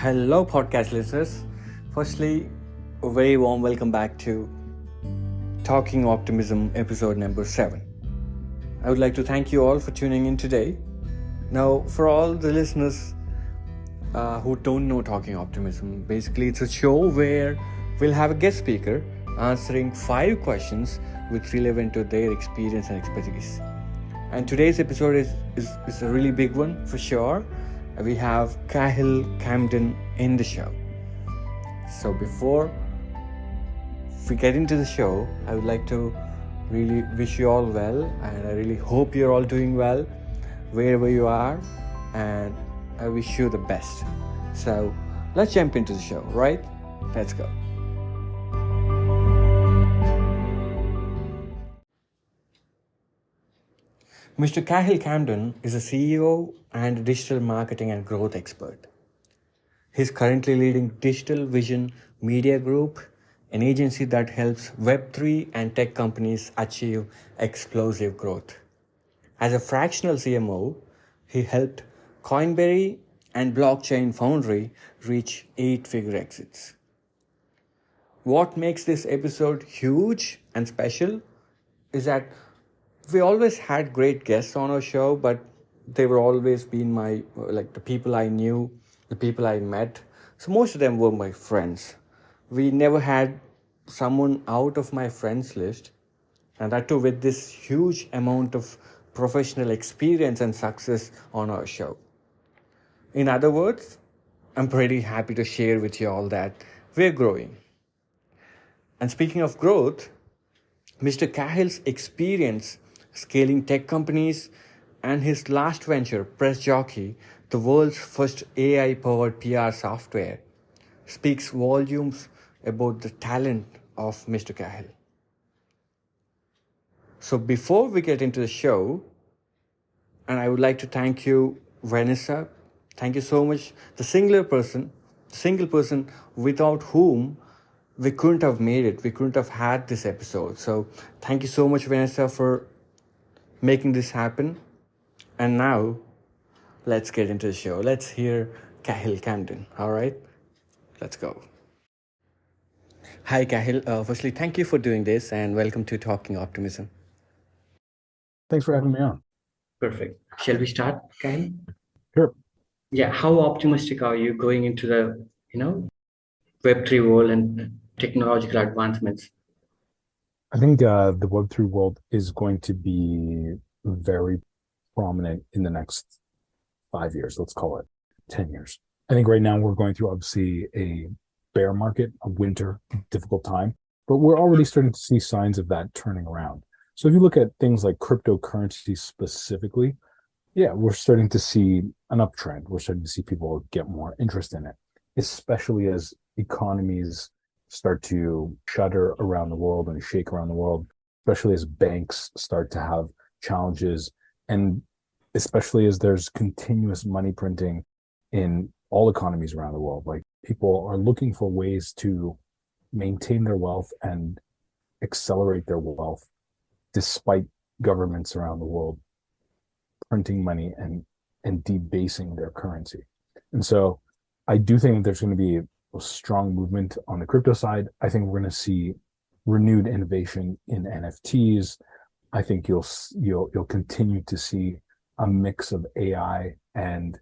Hello, podcast listeners. Firstly, a very warm welcome back to Talking Optimism, episode number 7. I would like to thank you all for tuning in today. Now, for all the listeners who don't know Talking Optimism, basically it's a show where we'll have a guest speaker answering 5 questions which relevant to their experience and expertise. And today's episode is a really big one for sure. We have Cahill Camden in the show. So before we get into the show, I would like to really wish you all well, and I really hope you're all doing well wherever you are, and I wish you the best. So let's jump into the show, right? Let's go. Mr. Cahill Camden is a CEO and digital marketing and growth expert. He's currently leading Digital Vision Media Group, an agency that helps Web3 and tech companies achieve explosive growth. As a fractional CMO, he helped Coinberry and Blockchain Foundry reach 8-figure exits. What makes this episode huge and special is that we always had great guests on our show, but they were always been the people I knew, the people I met. So most of them were my friends. We never had someone out of my friends list, and that too with this huge amount of professional experience and success on our show. In other words, I'm pretty happy to share with you all that we're growing. And speaking of growth, Mr. Cahill's experience scaling tech companies and his last venture, Press Jockey, the world's first AI-powered PR software, speaks volumes about the talent of Mr. Cahill. So before we get into the show, and I would like to thank you, Vanessa. Thank you so much. The single person without whom we couldn't have made it. We couldn't have had this episode. So thank you so much, Vanessa, for making this happen. And now let's get into the show. Let's hear Cahill Camden. All right, let's go. Hi, Cahill. Firstly, thank you for doing this and welcome to Talking Optimism. Thanks for having me on. Perfect. Shall we start, Cahill? Sure. Yeah. How optimistic are you going into the, Web3 world and technological advancements? I think the Web3 world is going to be very prominent in the next 5 years. Let's call it 10 years. I think right now we're going through obviously a bear market, a winter, difficult time, but we're already starting to see signs of that turning around. So if you look at things like cryptocurrency specifically, yeah, we're starting to see an uptrend. We're starting to see people get more interest in it, especially as economies start to shudder around the world and shake around the world, especially as banks start to have challenges, and especially as there's continuous money printing in all economies around the world. Like, people are looking for ways to maintain their wealth and accelerate their wealth despite governments around the world printing money and debasing their currency. And so I do think that there's going to be a strong movement on the crypto side. I think we're going to see renewed innovation in NFTs. I think you'll continue to see a mix of AI and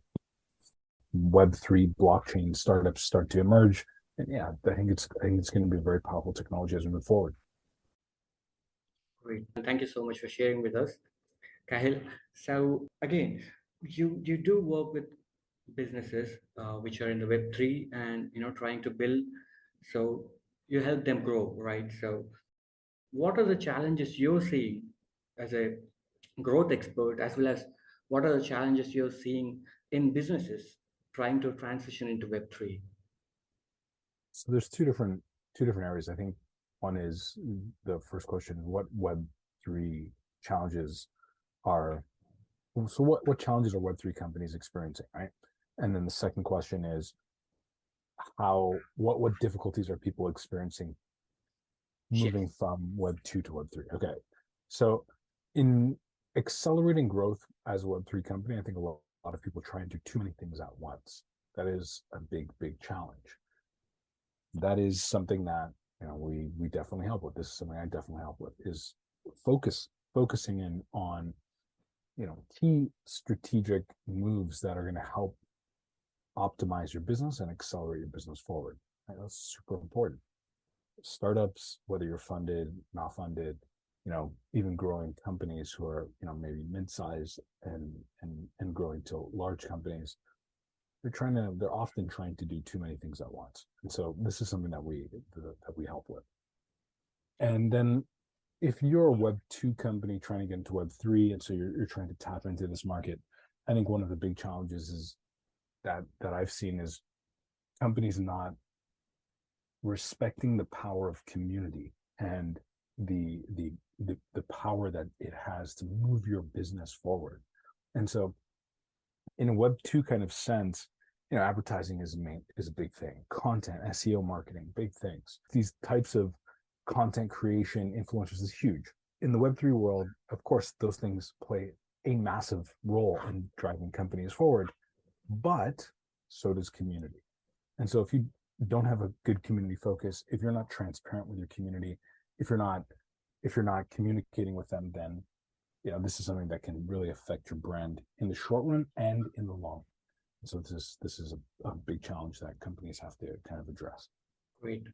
Web3 blockchain startups start to emerge. And yeah, I think it's going to be a very powerful technology as we move forward. Great. Thank you so much for sharing with us, Cahill. So again, you do work with businesses which are in the Web3 and trying to build. So you help them grow, right? So what are the challenges you're seeing as a growth expert, as well as what are the challenges you're seeing in businesses trying to transition into Web3? So there's two different areas. I think one is the first question: what Web3 challenges are? So what challenges are Web3 companies experiencing, right? And then the second question is what difficulties are people experiencing moving from Web2 to Web3? Okay, so in accelerating growth as a Web3 company, I think a lot of people try and do too many things at once. That is a big challenge. That is something that we definitely help with. This is something I definitely help with, is focusing in on key strategic moves that are going to help optimize your business and accelerate your business forward. Right? That's super important. Startups, whether you're funded, not funded, even growing companies who are maybe mid-sized and growing to large companies, they're often trying to do too many things at once. And so this is something that we help with. And then if you're a Web2 company trying to get into Web3, and so you're trying to tap into this market, I think one of the big challenges is that I've seen is companies not respecting the power of community and the power that it has to move your business forward. And so in a Web2 kind of sense, advertising is a big thing. Content, SEO marketing, big things. These types of content creation, influencers is huge. In the Web3 world, of course, those things play a massive role in driving companies forward, but so does community. And so if you don't have a good community focus, if you're not transparent with your community, if you're not communicating with them, then this is something that can really affect your brand in the short run and in the long. So this is a big challenge that companies have to kind of address. Great.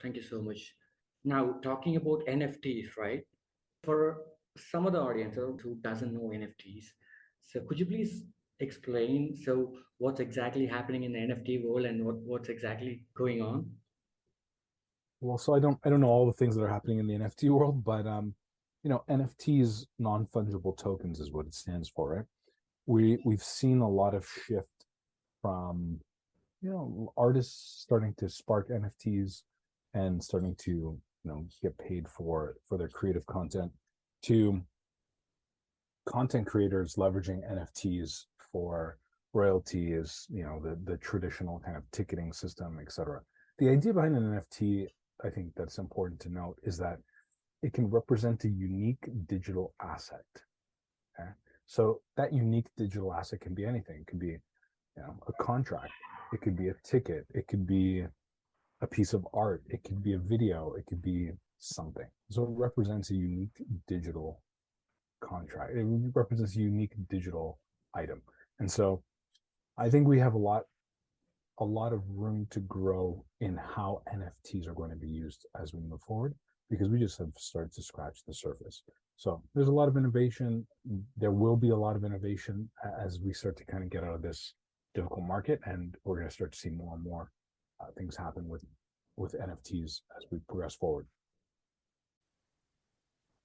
Thank you so much. Now, talking about NFTs, right? For some of the audience who doesn't know NFTs, so could you please explain what's exactly happening in the NFT world and what's exactly going on? Well, so I don't know all the things that are happening in the NFT world, but NFTs, non-fungible tokens, is what it stands for, right? We've seen a lot of shift from artists starting to spark NFTs and starting to get paid for their creative content, to content creators leveraging NFTs for royalties, the traditional kind of ticketing system, etc. The idea behind an NFT, I think that's important to note, is that it can represent a unique digital asset. Okay? So that unique digital asset can be anything. It could be a contract, it could be a ticket, it could be a piece of art, it could be a video, it could be something. So it represents a unique digital contract. It represents a unique digital item. And so I think we have a lot of room to grow in how NFTs are going to be used as we move forward, because we just have started to scratch the surface. So there's a lot of innovation. There will be a lot of innovation as we start to kind of get out of this difficult market, and we're going to start to see more and more things happen with NFTs as we progress forward.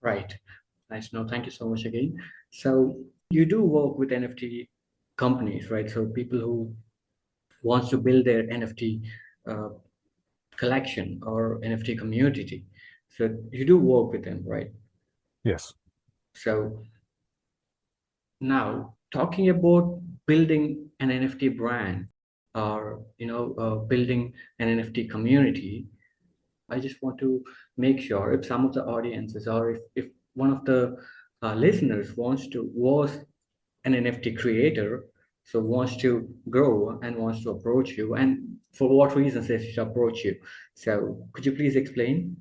Right. Nice. No, thank you so much again. So you do work with NFT companies, right? So people who wants to build their NFT collection or NFT community. So you do work with them, right? Yes. So now talking about building an NFT brand or building an NFT community, I just want to make sure if some of the audiences or if one of the listeners was an NFT creator, so wants to grow and wants to approach you, and for what reasons they should approach you. So could you please explain?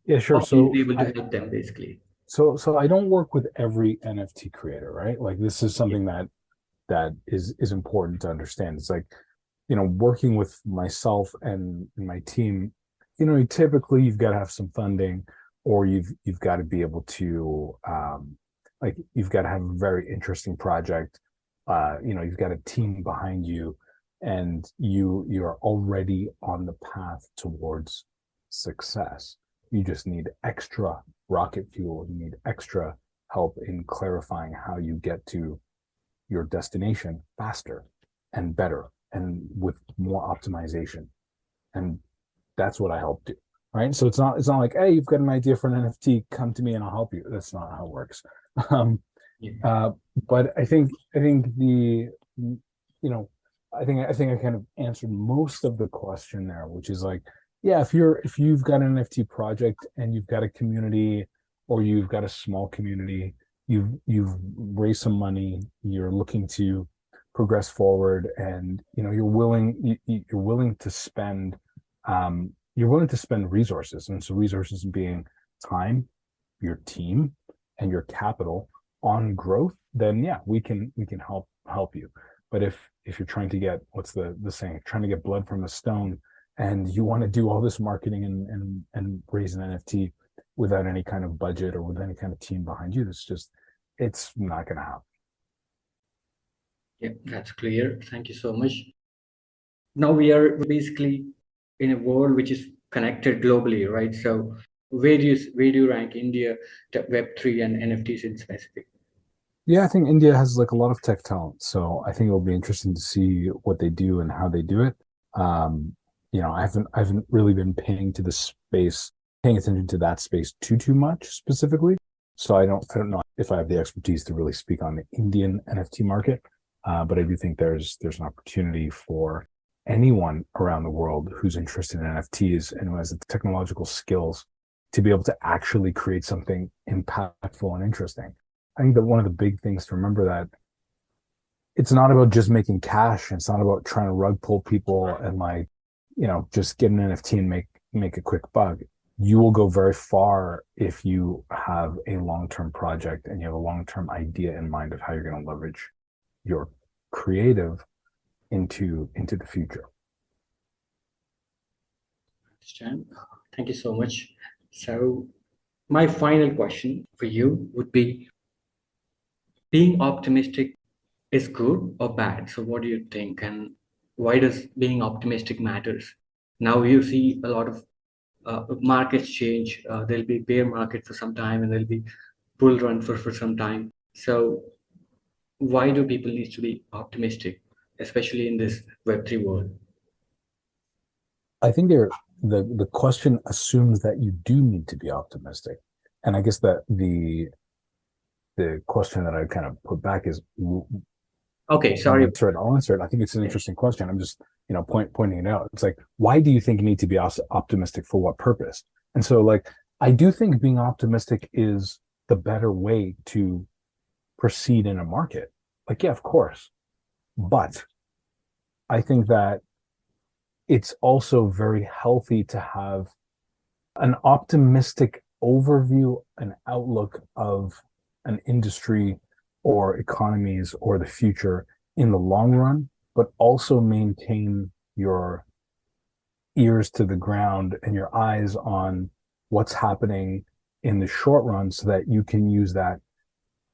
Yeah, sure. How will you be able to help them basically? So I don't work with every NFT creator, right? Like this is something that is important to understand. It's like, working with myself and my team, typically you've got to have some funding, or you've got to be able to you've got to have a very interesting project. You've got a team behind you, and you're already on the path towards success. You just need extra rocket fuel. You need extra help in clarifying how you get to your destination faster and better and with more optimization. And that's what I help do. Right. So it's not like, hey, you've got an idea for an NFT, come to me and I'll help you. That's not how it works. But I think the, I think I kind of answered most of the question there, which is like, yeah, if you've got an NFT project and you've got a community, or you've got a small community, you've raised some money, you're looking to progress forward, and you're willing to spend resources, and so resources being time, your team, and your capital on growth, then yeah, we can help you. But if you're trying to get, what's the saying, trying to get blood from a stone, and you want to do all this marketing and raise an NFT without any kind of budget or with any kind of team behind you, it's not going to happen. Yeah, that's clear. Thank you so much. Now we are basically in a world which is connected globally, right? So where do you rank India, Web3 and NFTs in specific? Yeah, I think India has like a lot of tech talent, so I think it'll be interesting to see what they do and how they do it. I haven't really been paying attention to that space too much specifically. So I don't know if I have the expertise to really speak on the Indian NFT market. But I do think there's an opportunity for anyone around the world who's interested in NFTs and who has the technological skills to be able to actually create something impactful and interesting. I think that one of the big things to remember that it's not about just making cash. It's not about trying to rug pull people and just get an NFT and make a quick buck. You will go very far if you have a long-term project and you have a long-term idea in mind of how you're going to leverage your creative into the future. Understand. Thank you so much. So my final question for you would be, being optimistic is good or bad? So what do you think, and why does being optimistic matters? Now you see a lot of markets change. There'll be bear market for some time and there'll be bull run for some time. So why do people need to be optimistic, especially in this Web3 world? I think the question assumes that you do need to be optimistic, and I guess that the question that I kind of put back is, okay, sorry. I'll answer it. I think it's an interesting question. I'm just pointing it out. It's like, why do you think you need to be optimistic? For what purpose? And so, like, I do think being optimistic is the better way to proceed in a market. Like, yeah, of course, but I think that it's also very healthy to have an optimistic overview, an outlook of an industry or economies or the future in the long run, but also maintain your ears to the ground and your eyes on what's happening in the short run so that you can use that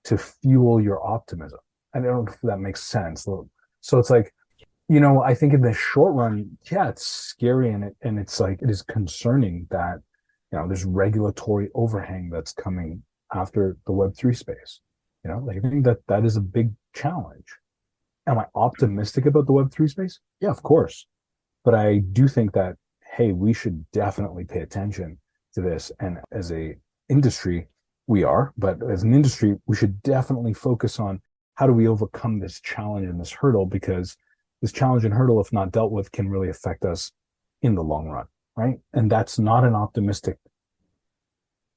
to fuel your optimism. I don't know if that makes sense. So it's like, I think in the short run, yeah, it's scary and it's like, it is concerning that, there's regulatory overhang that's coming after the Web3 space. I think that is a big challenge. Am I optimistic about the Web3 space? Yeah, of course. But I do think that, hey, we should definitely pay attention to this. And as a industry, we are, but as an industry, we should definitely focus on how do we overcome this challenge and this hurdle, because this challenge and hurdle, if not dealt with, can really affect us in the long run, right? And that's not an optimistic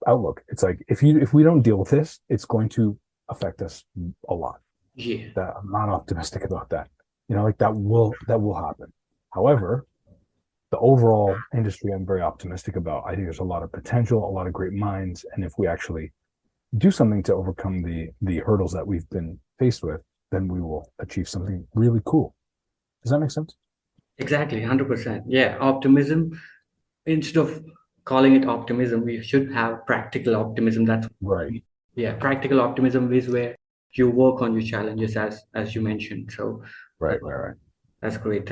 outlook. It's like, if we don't deal with this, it's going to affect us a lot. Yeah. I'm not optimistic about that. That will happen. However, the overall industry, I'm very optimistic about. I think there's a lot of potential, a lot of great minds, and if we actually do something to overcome the hurdles that we've been faced with, then we will achieve something really cool. Does that make sense? Exactly, 100%. Yeah, optimism, instead of calling it optimism, we should have practical optimism. That's right. Yeah, practical optimism is where you work on your challenges, as you mentioned. So right. That's great.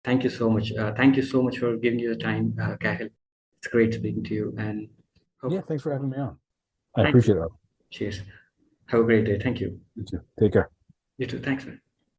Thank you so much. Thank you so much for giving you the time, Cahill. It's great speaking to you. And yeah, thanks for having me on. I appreciate it. Cheers. Have a great day. Thank you. You too. Take care. You too. Thanks, man.